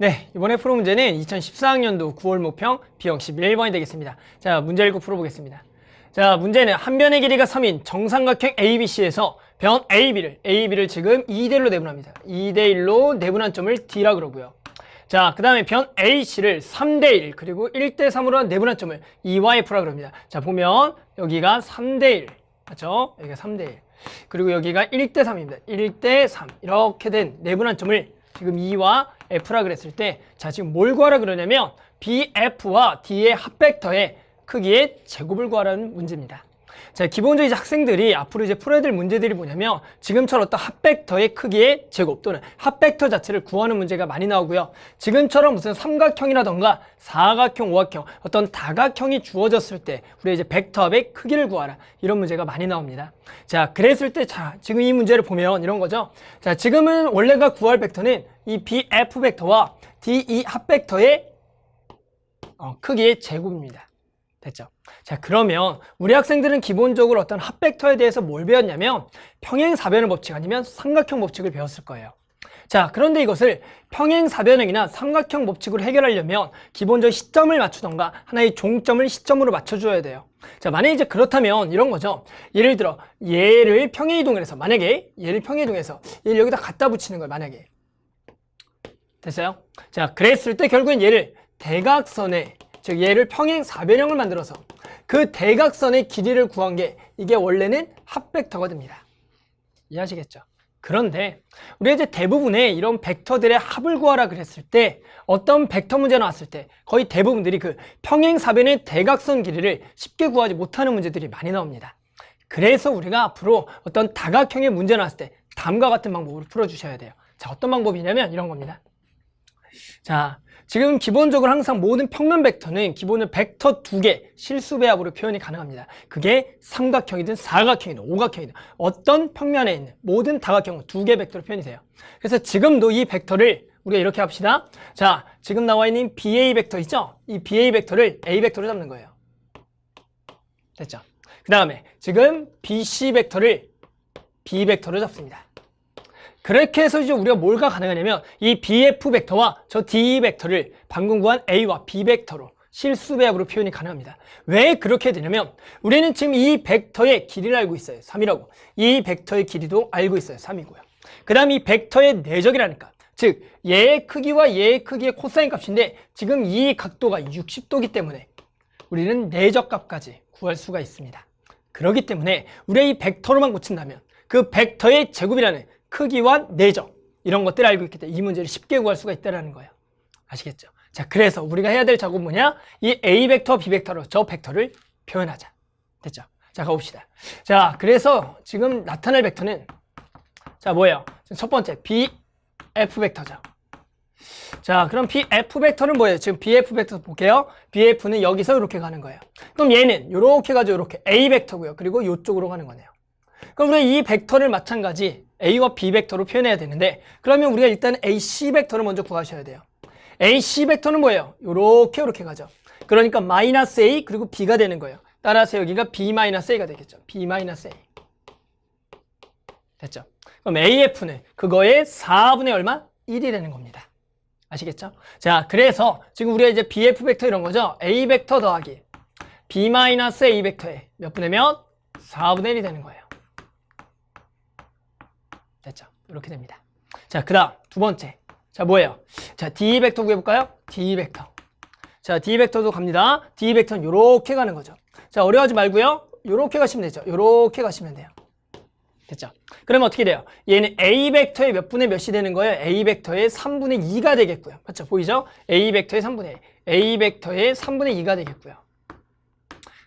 네, 이번에 풀어 문제는 2014학년도 9월 모평 B형 11번이 되겠습니다. 자, 문제 읽고 풀어보겠습니다. 자, 문제는 한 변의 길이가 3인 정삼각형 ABC에서 변 AB를 지금 2대1로 내분합니다. 2대1로 내분한 점을 D라 그러고요. 자, 그 다음에 변 AC를 3대1 그리고 1대3으로 내분한 점을 EYF라 그럽니다. 자, 보면 여기가 3대1 맞죠? 여기가 3대1 그리고 여기가 1대3입니다. 1대3 이렇게 된 내분한 점을 지금 E와 F라 그랬을 때, 자, 지금 뭘 구하라 그러냐면 BF와 D의 합벡터의 크기의 제곱을 구하라는 문제입니다. 자, 기본적으로 이제 학생들이 앞으로 이제 풀어야 될 문제들이 뭐냐면 지금처럼 어떤 합벡터의 크기의 제곱 또는 합벡터 자체를 구하는 문제가 많이 나오고요. 지금처럼 무슨 삼각형이라던가 사각형, 오각형, 어떤 다각형이 주어졌을 때 우리 이제 벡터합의 크기를 구하라 이런 문제가 많이 나옵니다. 자, 그랬을 때 자, 지금 이 문제를 보면 이런 거죠. 자, 지금은 원래가 구할 벡터는 이 BF 벡터와 DE 합벡터의 크기의 제곱입니다. 됐죠? 자, 그러면 우리 학생들은 기본적으로 어떤 합벡터에 대해서 뭘 배웠냐면 평행사변의 법칙 아니면 삼각형 법칙을 배웠을 거예요. 자, 그런데 이것을 평행사변형이나 삼각형 법칙으로 해결하려면 기본적으로 시점을 맞추던가 하나의 종점을 시점으로 맞춰줘야 돼요. 자, 만약에 이제 그렇다면 이런 거죠. 예를 들어 얘를 평행이동해서 만약에 얘를 평행이동해서 얘를 여기다 갖다 붙이는 거예요. 만약에 됐어요? 자, 그랬을 때 결국엔 얘를 대각선에 즉 얘를 평행사변형을 만들어서 그 대각선의 길이를 구한 게 이게 원래는 합벡터가 됩니다. 이해하시겠죠? 그런데 우리가 이제 대부분의 이런 벡터들의 합을 구하라 그랬을 때 어떤 벡터 문제 나왔을 때 거의 대부분들이 그 평행사변의 대각선 길이를 쉽게 구하지 못하는 문제들이 많이 나옵니다. 그래서 우리가 앞으로 어떤 다각형의 문제 나왔을 때 다음과 같은 방법으로 풀어주셔야 돼요. 자, 어떤 방법이냐면 이런 겁니다. 자, 지금 기본적으로 항상 모든 평면 벡터는 기본은 벡터 2개 실수 배합으로 표현이 가능합니다. 그게 삼각형이든 사각형이든 오각형이든 어떤 평면에 있는 모든 다각형은 2개 벡터로 표현이 돼요. 그래서 지금도 이 벡터를 우리가 이렇게 합시다. 자, 지금 나와 있는 BA 벡터 있죠? 이 BA 벡터를 A 벡터로 잡는 거예요. 됐죠? 그 다음에 지금 BC 벡터를 B 벡터로 잡습니다. 그렇게 해서 이제 우리가 뭘가 가능하냐면 이 BF 벡터와 저 DE 벡터를 방금 구한 A와 B 벡터로 실수 배합으로 표현이 가능합니다. 왜 그렇게 되냐면 우리는 지금 이 벡터의 길이를 알고 있어요. 3이라고. 이 벡터의 길이도 알고 있어요. 3이고요. 그 다음 이 벡터의 내적이라니까. 즉 얘의 크기와 얘의 크기의 코사인 값인데 지금 이 각도가 60도이기 때문에 우리는 내적 값까지 구할 수가 있습니다. 그렇기 때문에 우리가 이 벡터로만 고친다면 그 벡터의 제곱이라는 크기와 내적 이런 것들을 알고 있기 때문에 이 문제를 쉽게 구할 수가 있다는 거예요. 아시겠죠? 자, 그래서 우리가 해야 될 작업은 뭐냐? 이 A 벡터, B 벡터로 저 벡터를 표현하자. 됐죠? 자, 가봅시다. 자, 그래서 지금 나타낼 벡터는 자, 뭐예요? 첫 번째 BF 벡터죠. 자, 그럼 BF 벡터는 뭐예요? 지금 BF 벡터 볼게요. BF는 여기서 이렇게 가는 거예요. 그럼 얘는 이렇게 가죠. 이렇게 A 벡터고요. 그리고 이쪽으로 가는 거네요. 그럼 우리가 이 벡터를 마찬가지 A와 B 벡터로 표현해야 되는데 그러면 우리가 일단 AC 벡터를 먼저 구하셔야 돼요. AC 벡터는 뭐예요? 요렇게 가죠. 그러니까 마이너스 A 그리고 B가 되는 거예요. 따라서 여기가 B 마이너스 A가 되겠죠. B 마이너스 A. 됐죠? 그럼 AF는 그거의 4분의 얼마? 1이 되는 겁니다. 아시겠죠? 자, 그래서 지금 우리가 이제 BF 벡터 이런 거죠. A 벡터 더하기 B 마이너스 A 벡터에 몇 분의 몇? 4분의 1이 되는 거예요. 됐죠? 이렇게 됩니다. 자, 그 다음 두 번째. 자, 뭐예요? 자, D 벡터 구해볼까요? D 벡터. 자, D 벡터도 갑니다. D 벡터는 요렇게 가는 거죠. 자, 어려워하지 말고요. 요렇게 가시면 되죠. 요렇게 가시면 돼요. 됐죠? 그러면 어떻게 돼요? 얘는 A 벡터의 몇 분의 몇이 되는 거예요? A 벡터의 3분의 2가 되겠고요. 맞죠? 보이죠? A 벡터의 3분의 2. A 벡터의 3분의 2가 되겠고요.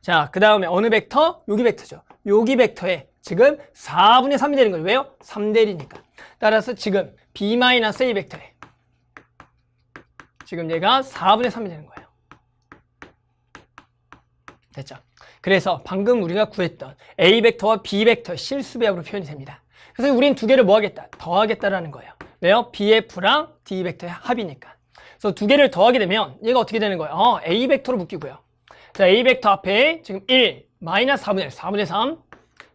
자, 그 다음에 어느 벡터? 여기 벡터죠. 여기 벡터의 지금 4분의 3이 되는 거예요. 왜요? 3대 1이니까. 따라서 지금 B-A 벡터에 지금 얘가 4분의 3이 되는 거예요. 됐죠? 그래서 방금 우리가 구했던 A 벡터와 B 벡터 실수 배합으로 표현이 됩니다. 그래서 우린 두 개를 뭐 하겠다? 더하겠다라는 거예요. 왜요? BF랑 D 벡터의 합이니까. 그래서 두 개를 더하게 되면 얘가 어떻게 되는 거예요? A 벡터로 묶이고요. 자, A 벡터 앞에 지금 1 마이너스 4분의 1, 4분의 3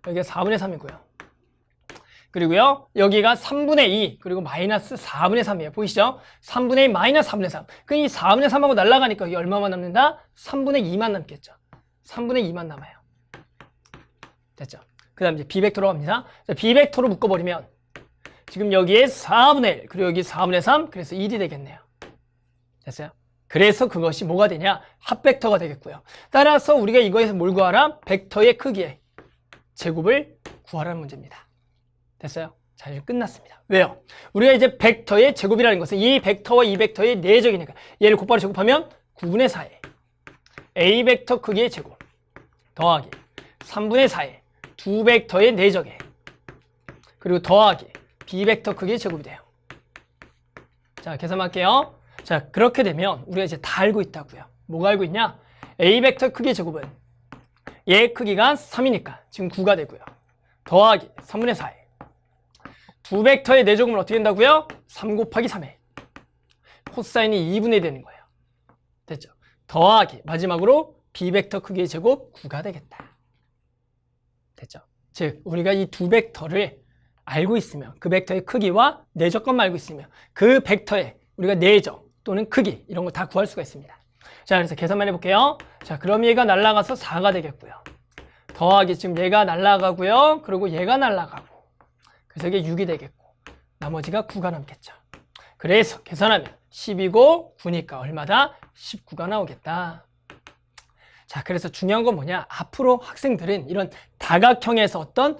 여기가 4분의 3이고요. 그리고요, 여기가 3분의 2, 그리고 마이너스 4분의 3이에요. 보이시죠? 3분의 2 마이너스 4분의 3. 그럼 이 4분의 3하고 날아가니까 이게 얼마만 남는다? 3분의 2만 남겠죠. 3분의 2만 남아요. 됐죠? 그 다음 이제 B벡터로 갑니다. 자, B벡터로 묶어버리면 지금 여기에 4분의 1, 그리고 여기 4분의 3, 그래서 1이 되겠네요. 됐어요? 그래서 그것이 뭐가 되냐? 합벡터가 되겠고요. 따라서 우리가 이거에서 뭘 구하라? 벡터의 크기의 제곱을 구하라는 문제입니다. 됐어요? 자, 이제 끝났습니다. 왜요? 우리가 이제 벡터의 제곱이라는 것은 이 벡터와 이 벡터의 내적이니까 얘를 곧바로 제곱하면 9분의 4의 A 벡터 크기의 제곱 더하기 3분의 4의 두 벡터의 내적에 그리고 더하기 B 벡터 크기의 제곱이 돼요. 자, 계산할게요. 자, 그렇게 되면 우리가 이제 다 알고 있다고요. 뭐가 알고 있냐? A 벡터 크기의 제곱은 얘 크기가 3이니까 지금 9가 되고요. 더하기 3분의 4에 두 벡터의 내적음은 어떻게 된다고요? 3 곱하기 3에 코사인이 2분의 1 되는 거예요. 됐죠? 더하기 마지막으로 B 벡터 크기의 제곱 9가 되겠다. 됐죠? 즉 우리가 이 두 벡터를 알고 있으면 그 벡터의 크기와 내적값만 알고 있으면 그 벡터의 우리가 내적 또는 크기 이런 거 다 구할 수가 있습니다. 자, 그래서 계산만 해볼게요. 자, 그럼 얘가 날아가서 4가 되겠고요. 더하기 지금 얘가 날아가고요. 그리고 얘가 날아가고 그래서 이게 6이 되겠고 나머지가 9가 남겠죠. 그래서 계산하면 10이고 9니까 얼마다? 19가 나오겠다. 자, 그래서 중요한 건 뭐냐? 앞으로 학생들은 이런 다각형에서 어떤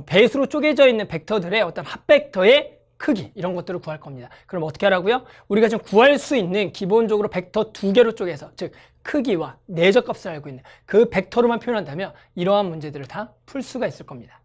배수로 쪼개져 있는 벡터들의 어떤 합벡터의 크기 이런 것들을 구할 겁니다. 그럼 어떻게 하라고요? 우리가 지금 구할 수 있는 기본적으로 벡터 두 개로 쪼개서 즉 크기와 내적 값을 알고 있는 그 벡터로만 표현한다면 이러한 문제들을 다 풀 수가 있을 겁니다.